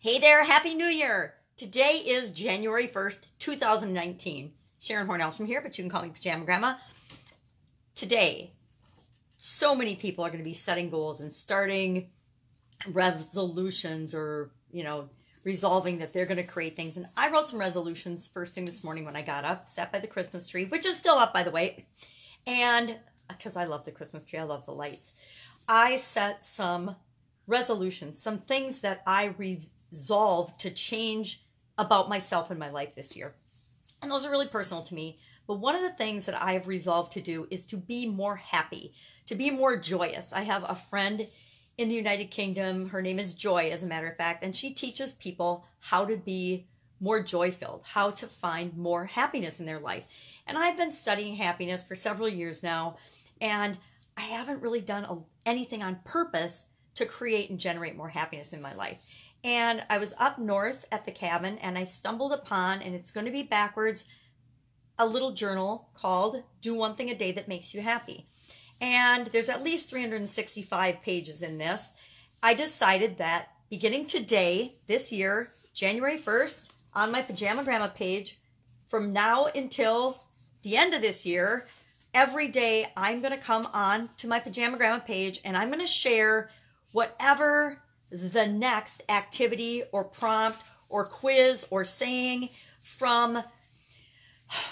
Hey there, Happy New Year! Today is January 1st, 2019. Sharon Horne-Ellstrom here, but you can call me Pajama Grandma. Today, so many people are going to be setting goals and starting resolutions or, resolving that they're going to create things. And I wrote some resolutions first thing this morning when I got up, sat by the Christmas tree, which is still up, by the way. And because I love the Christmas tree, I love the lights. I set some resolutions, some things that I resolved to change about myself and my life this year. And those are really personal to me. But one of the things that I have resolved to do is to be more happy, to be more joyous. I have a friend in the United Kingdom. Her name is Joy, as a matter of fact, and she teaches people how to be more joy-filled, how to find more happiness in their life. And I've been studying happiness for several years now, and I haven't really done anything on purpose to create and generate more happiness in my life. And I was up north at the cabin, and I stumbled upon, and it's going to be backwards, a little journal called Do One Thing a Day That Makes You Happy. And there's at least 365 pages in this. I decided that beginning today, this year, January 1st, on my Pajama Grandma page, from now until the end of this year, every day I'm going to come on to my Pajama Grandma page and I'm going to share whatever the next activity or prompt or quiz or saying from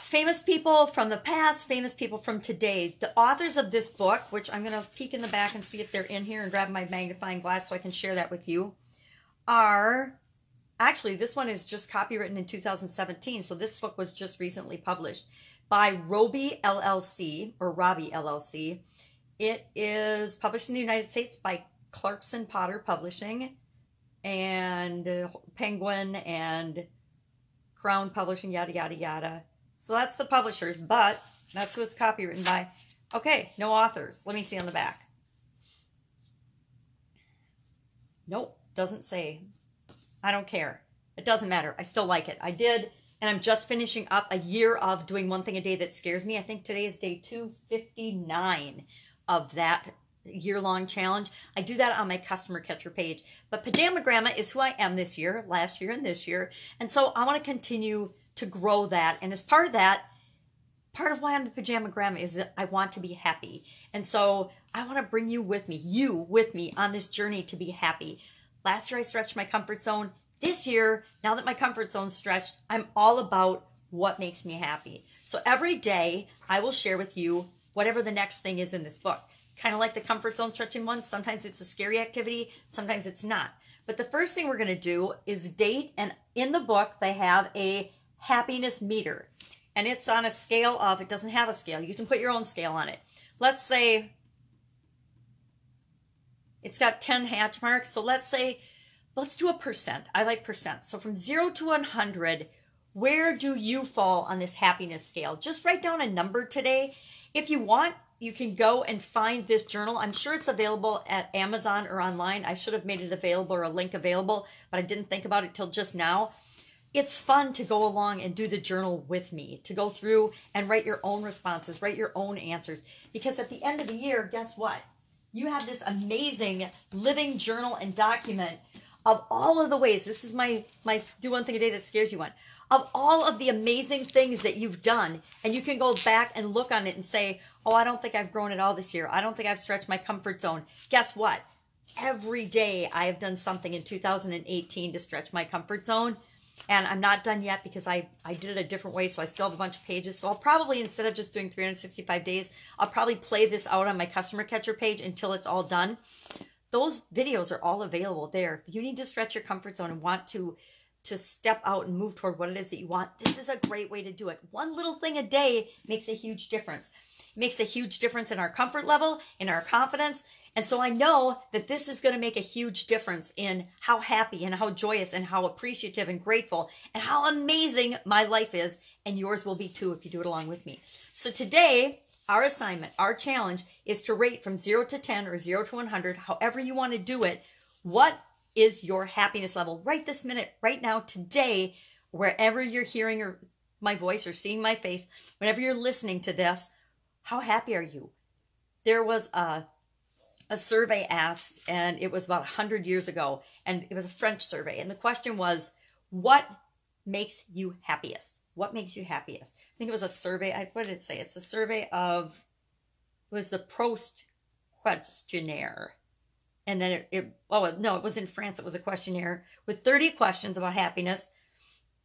famous people from the past, famous people from today. The authors of this book, which I'm going to peek in the back and see if they're in here and grab my magnifying glass so I can share that with you, are actually, this one is just copywritten in 2017. So this book was just recently published by Robbie LLC or Robbie LLC. It is published in the United States by Clarkson Potter Publishing and Penguin and Crown Publishing, yada, yada, yada. So that's the publishers, but that's who it's copywritten by. Okay, no authors. Let me see on the back. Nope, doesn't say. I don't care. It doesn't matter. I still like it. I did, and I'm just finishing up a year of doing one thing a day that scares me. I think today is day 259 of that year-long challenge. I do that on my customer catcher page. But Pajama Grandma is who I am this year, last year, and this year. And so I want to continue to grow that. And as part of that, part of why I'm the Pajama Grandma is that I want to be happy. And so I want to bring you with me on this journey to be happy. Last year I stretched my comfort zone. This year, now that my comfort zone's stretched, I'm all about what makes me happy. So every day I will share with you whatever the next thing is in this book. Kind of like the comfort zone stretching one. Sometimes it's a scary activity. Sometimes it's not. But the first thing we're going to do is date. And in the book, they have a happiness meter. And it's on a scale of, it doesn't have a scale. You can put your own scale on it. Let's say it's got 10 hatch marks. So let's say, let's do a percent. I like percent. So from 0 to 100, where do you fall on this happiness scale? Just write down a number today. If you want, you can go and find this journal. I'm sure it's available at Amazon or online. I should have made it available or a link available, but I didn't think about it till just now. It's fun to go along and do the journal with me, to go through and write your own responses, write your own answers. Because at the end of the year, guess what? You have this amazing living journal and document of all of the ways. This is my Do One Thing a Day That Scares You one. Of all of the amazing things that you've done. And you can go back and look on it and say, oh, I don't think I've grown at all this year. I don't think I've stretched my comfort zone. Guess what? Every day I have done something in 2018 to stretch my comfort zone. And I'm not done yet because I did it a different way. So I still have a bunch of pages. So I'll probably, instead of just doing 365 days, I'll probably play this out on my customer catcher page until it's all done. Those videos are all available there. If you need to stretch your comfort zone and want to step out and move toward what it is that you want, this is a great way to do it. One little thing a day makes a huge difference. It makes a huge difference in our comfort level, in our confidence. And so I know that this is going to make a huge difference in how happy and how joyous and how appreciative and grateful and how amazing my life is. And yours will be too if you do it along with me. So today, our assignment, our challenge is to rate from 0 to 10 or 0 to 100, however you want to do it. What is your happiness level right this minute, right now, today, wherever you're hearing my voice or seeing my face, whenever you're listening to this? How happy are you? There was a a survey asked, and it was about 100 years ago, and it was a French survey. And the question was, what makes you happiest? What makes you happiest? I think it was a survey. What did it say? It's a survey of, it was the Proust questionnaire. And then it was in France. It was a questionnaire with 30 questions about happiness.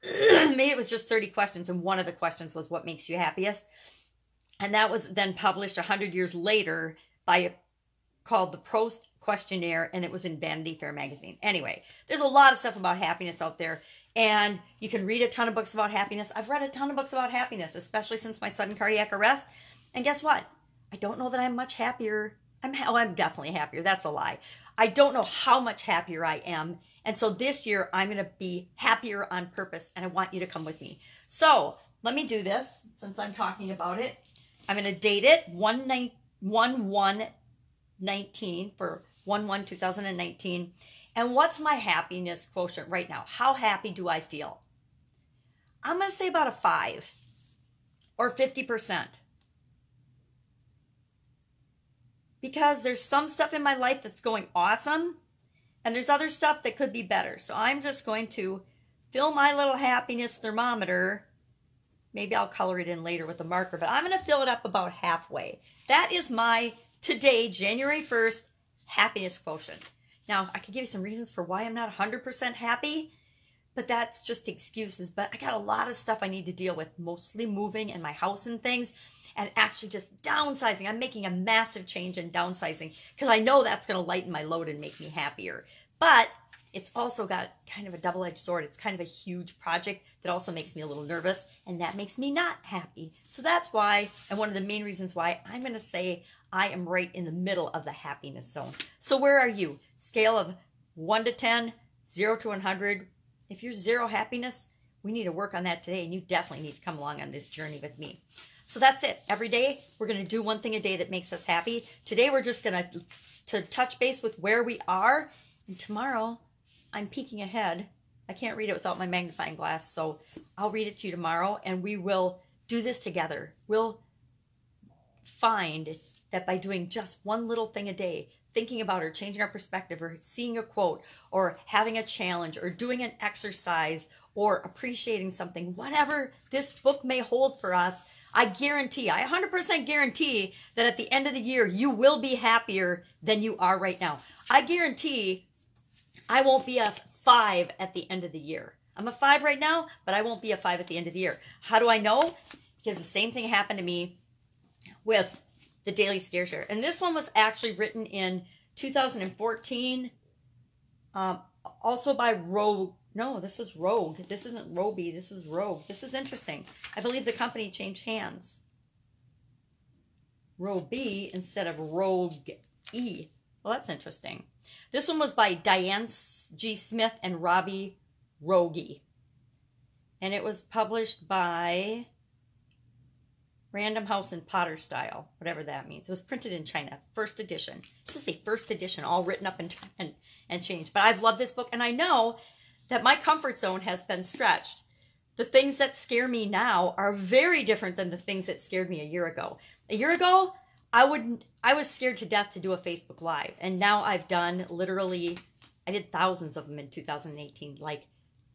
Maybe it was just 30 questions. And one of the questions was, what makes you happiest? And that was then published 100 years later by called the Proust questionnaire, and it was in Vanity Fair magazine. Anyway, there's a lot of stuff about happiness out there, and you can read a ton of books about happiness. I've read a ton of books about happiness, especially since my sudden cardiac arrest. And guess what? I don't know that I'm much happier. I'm definitely happier. That's a lie. I don't know how much happier I am. And so this year I'm going to be happier on purpose, and I want you to come with me. So let me do this since I'm talking about it. I'm going to date it 1/1/19 for 1/1/2019. And what's my happiness quotient right now? How happy do I feel? I'm going to say about a 5 or 50%. Because there's some stuff in my life that's going awesome, and there's other stuff that could be better. So I'm just going to fill my little happiness thermometer. Maybe I'll color it in later with a marker, but I'm going to fill it up about halfway. That is my today, January 1st, happiness quotient. Now, I could give you some reasons for why I'm not 100% happy, but that's just excuses. But I got a lot of stuff I need to deal with, mostly moving and my house and things, and actually just downsizing. I'm making a massive change in downsizing because I know that's going to lighten my load and make me happier. But it's also got kind of a double-edged sword. It's kind of a huge project that also makes me a little nervous, and that makes me not happy. So that's why, and one of the main reasons why, I'm going to say I am right in the middle of the happiness zone. So where are you? Scale of 1 to 10, 0 to 100. If you're 0 happiness, we need to work on that today, and you definitely need to come along on this journey with me. So that's it. Every day, we're going to do one thing a day that makes us happy. Today, we're just going to touch base with where we are, and tomorrow, I'm peeking ahead. I can't read it without my magnifying glass, so I'll read it to you tomorrow, and we will do this together. We'll find that by doing just one little thing a day, thinking about or changing our perspective or seeing a quote or having a challenge or doing an exercise or appreciating something, whatever this book may hold for us, I 100% guarantee that at the end of the year, you will be happier than you are right now. I guarantee I won't be a 5 at the end of the year. I'm a 5 right now, but I won't be a 5 at the end of the year. How do I know? Because the same thing happened to me with the Daily Scare Share. And this one was actually written in 2014, also by Rogue. No, this was Rogue. This isn't Roby. This is Rogue. This is interesting. I believe the company changed hands. Roby instead of Rogue E. Well, that's interesting. This one was by Diane G. Smith and Robbie Rogie. And it was published by Random House in Potter Style, whatever that means. It was printed in China, first edition. This is a first edition, all written up and changed. But I've loved this book, and I know that my comfort zone has been stretched. The things that scare me now are very different than the things that scared me a year ago. A year ago, I was scared to death to do a Facebook Live. And now I've done literally, I did thousands of them in 2018. Like,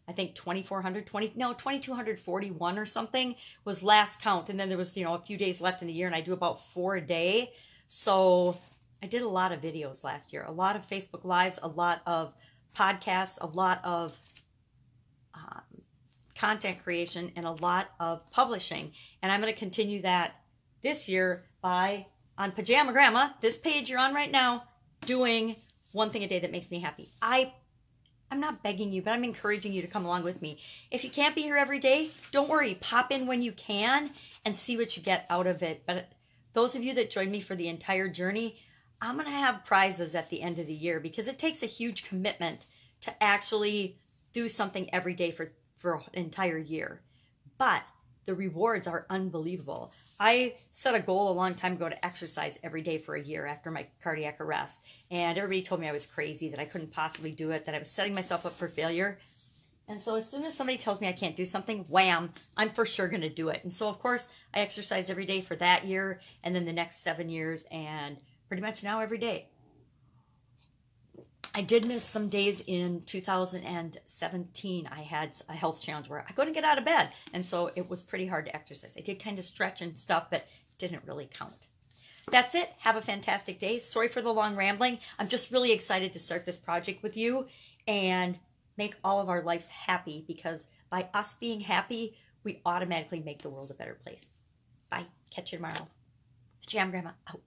I think 2,241 or something was last count. And then there was, a few days left in the year, and I do about 4 a day. So I did a lot of videos last year, a lot of Facebook Lives, a lot of podcasts, a lot of content creation, and a lot of publishing. And I'm going to continue that this year by, on Pajama Grandma, this page you're on right now, doing one thing a day that makes me happy. I'm not begging you, but I'm encouraging you to come along with me. If you can't be here every day, don't worry. Pop in when you can and see what you get out of it. But those of you that join me for the entire journey, I'm going to have prizes at the end of the year because it takes a huge commitment to actually do something every day for an entire year. But the rewards are unbelievable. I set a goal a long time ago to exercise every day for a year after my cardiac arrest. And everybody told me I was crazy, that I couldn't possibly do it, that I was setting myself up for failure. And so as soon as somebody tells me I can't do something, wham, I'm for sure going to do it. And so, of course, I exercised every day for that year and then the next 7 years and pretty much now every day. I did miss some days in 2017. I had a health challenge where I couldn't get out of bed. And so it was pretty hard to exercise. I did kind of stretch and stuff, but it didn't really count. That's it. Have a fantastic day. Sorry for the long rambling. I'm just really excited to start this project with you and make all of our lives happy, because by us being happy, we automatically make the world a better place. Bye. Catch you tomorrow. Jam Grandma out.